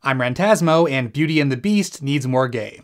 I'm Rantasmo, and Beauty and the Beast needs more gay.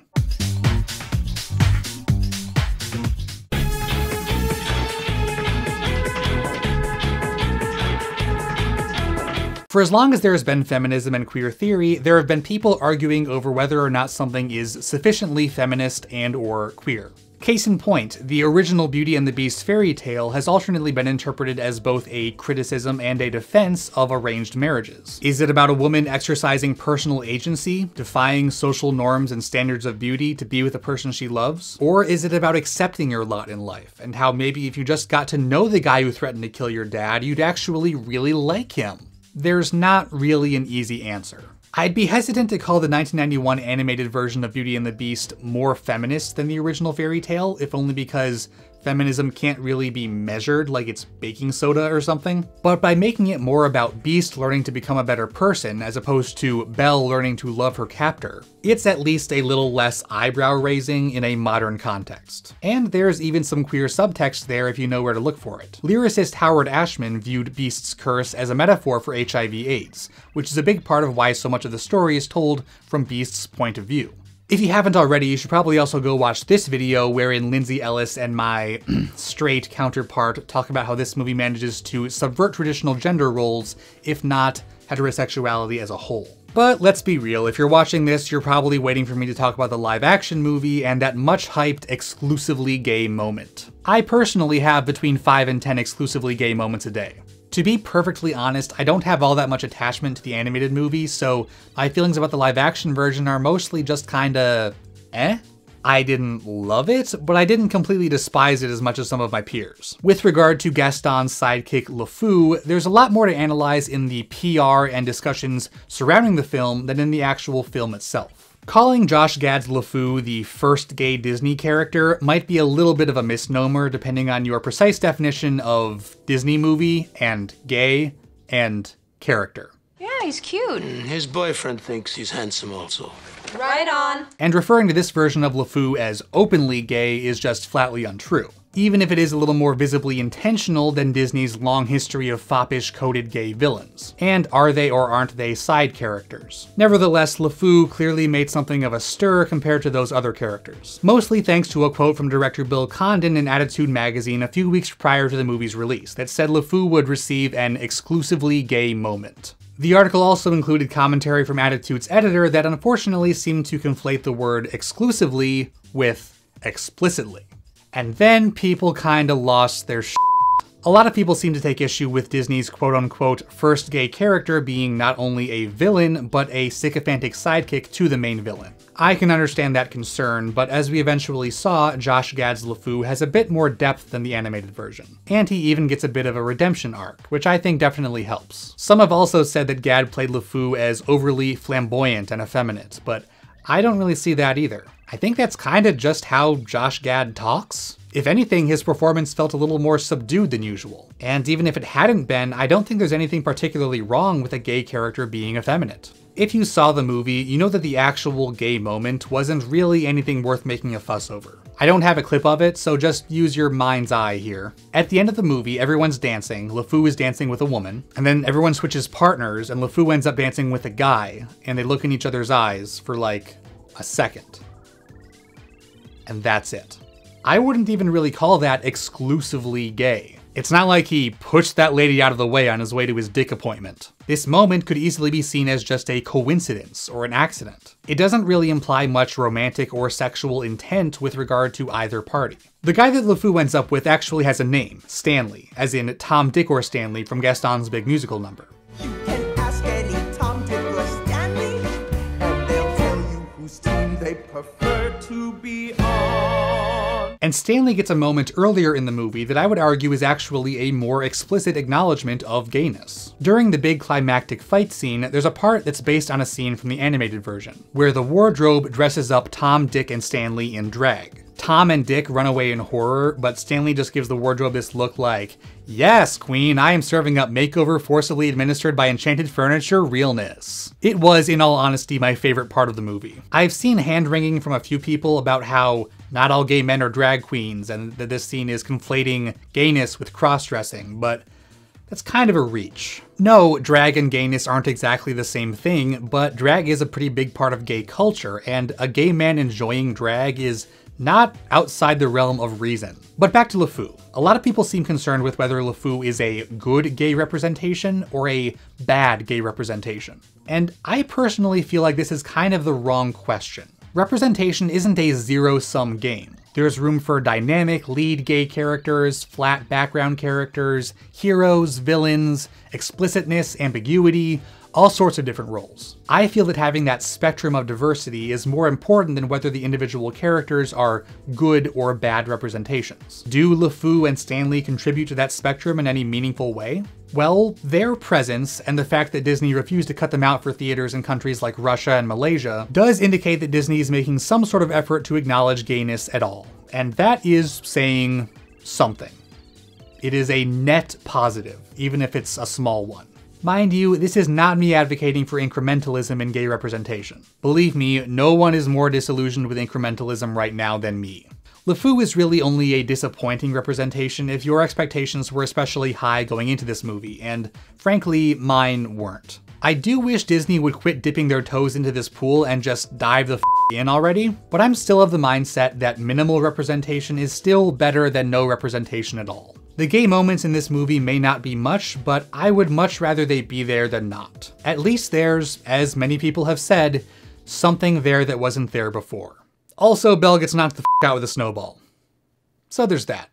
For as long as there has been feminism and queer theory, there have been people arguing over whether or not something is sufficiently feminist and/or queer. Case in point, the original Beauty and the Beast fairy tale has alternately been interpreted as both a criticism and a defense of arranged marriages. Is it about a woman exercising personal agency, defying social norms and standards of beauty to be with the person she loves? Or is it about accepting your lot in life, and how maybe if you just got to know the guy who threatened to kill your dad, you'd actually really like him? There's not really an easy answer. I'd be hesitant to call the 1991 animated version of Beauty and the Beast more feminist than the original fairy tale, if only because feminism can't really be measured like it's baking soda or something. But by making it more about Beast learning to become a better person as opposed to Belle learning to love her captor, it's at least a little less eyebrow-raising in a modern context. And there's even some queer subtext there if you know where to look for it. Lyricist Howard Ashman viewed Beast's curse as a metaphor for HIV/AIDS, which is a big part of why so much of the story is told from Beast's point of view. If you haven't already, you should probably also go watch this video wherein Lindsay Ellis and my straight counterpart talk about how this movie manages to subvert traditional gender roles, if not heterosexuality as a whole. But let's be real, if you're watching this, you're probably waiting for me to talk about the live-action movie and that much-hyped exclusively gay moment. I personally have between 5 and 10 exclusively gay moments a day. To be perfectly honest, I don't have all that much attachment to the animated movie, so my feelings about the live-action version are mostly just kinda eh? I didn't love it, but I didn't completely despise it as much as some of my peers. With regard to Gaston's sidekick LeFou, there's a lot more to analyze in the PR and discussions surrounding the film than in the actual film itself. Calling Josh Gad's LeFou the first gay Disney character might be a little bit of a misnomer depending on your precise definition of Disney movie and gay and character. Yeah, he's cute. His boyfriend thinks he's handsome also. Right on. And referring to this version of LeFou as openly gay is just flatly untrue, even if it is a little more visibly intentional than Disney's long history of foppish coded gay villains. And are they or aren't they side characters? Nevertheless, LeFou clearly made something of a stir compared to those other characters, mostly thanks to a quote from director Bill Condon in Attitude magazine a few weeks prior to the movie's release that said LeFou would receive an exclusively gay moment. The article also included commentary from Attitude's editor that unfortunately seemed to conflate the word exclusively with explicitly. And then people kinda lost their shit. A lot of people seem to take issue with Disney's quote-unquote first gay character being not only a villain, but a sycophantic sidekick to the main villain. I can understand that concern, but as we eventually saw, Josh Gad's LeFou has a bit more depth than the animated version. And he even gets a bit of a redemption arc, which I think definitely helps. Some have also said that Gad played LeFou as overly flamboyant and effeminate, but I don't really see that either. I think that's kinda just how Josh Gad talks. If anything, his performance felt a little more subdued than usual. And even if it hadn't been, I don't think there's anything particularly wrong with a gay character being effeminate. If you saw the movie, you know that the actual gay moment wasn't really anything worth making a fuss over. I don't have a clip of it, so just use your mind's eye here. At the end of the movie, everyone's dancing, LeFou is dancing with a woman, and then everyone switches partners and LeFou ends up dancing with a guy, and they look in each other's eyes for like a second. And that's it. I wouldn't even really call that exclusively gay. It's not like he pushed that lady out of the way on his way to his dick appointment. This moment could easily be seen as just a coincidence or an accident. It doesn't really imply much romantic or sexual intent with regard to either party. The guy that LeFou ends up with actually has a name, Stanley, as in Tom, Dick, or Stanley from Gaston's Big Musical Number. You can ask any Tom, Dick, or Stanley, and they'll tell you whose team they prefer to be on. And Stanley gets a moment earlier in the movie that I would argue is actually a more explicit acknowledgement of gayness. During the big climactic fight scene, there's a part that's based on a scene from the animated version, where the wardrobe dresses up Tom, Dick, and Stanley in drag. Tom and Dick run away in horror, but Stanley just gives the wardrobe this look like, "Yes, queen, I am serving up makeover forcibly administered by enchanted furniture realness." It was, in all honesty, my favorite part of the movie. I've seen hand-wringing from a few people about how not all gay men are drag queens and that this scene is conflating gayness with cross-dressing, but that's kind of a reach. No, drag and gayness aren't exactly the same thing, but drag is a pretty big part of gay culture, and a gay man enjoying drag is not outside the realm of reason. But back to LeFou. A lot of people seem concerned with whether LeFou is a good gay representation or a bad gay representation. And I personally feel like this is kind of the wrong question. Representation isn't a zero-sum game. There's room for dynamic lead gay characters, flat background characters, heroes, villains, explicitness, ambiguity, all sorts of different roles. I feel that having that spectrum of diversity is more important than whether the individual characters are good or bad representations. Do LeFou and Stanley contribute to that spectrum in any meaningful way? Well, their presence, and the fact that Disney refused to cut them out for theaters in countries like Russia and Malaysia, does indicate that Disney is making some sort of effort to acknowledge gayness at all. And that is saying something. It is a net positive, even if it's a small one. Mind you, this is not me advocating for incrementalism in gay representation. Believe me, no one is more disillusioned with incrementalism right now than me. LeFou is really only a disappointing representation if your expectations were especially high going into this movie, and frankly, mine weren't. I do wish Disney would quit dipping their toes into this pool and just dive the in already, but I'm still of the mindset that minimal representation is still better than no representation at all. The gay moments in this movie may not be much, but I would much rather they be there than not. At least there's, as many people have said, something there that wasn't there before. Also, Belle gets knocked the out with a snowball. So there's that.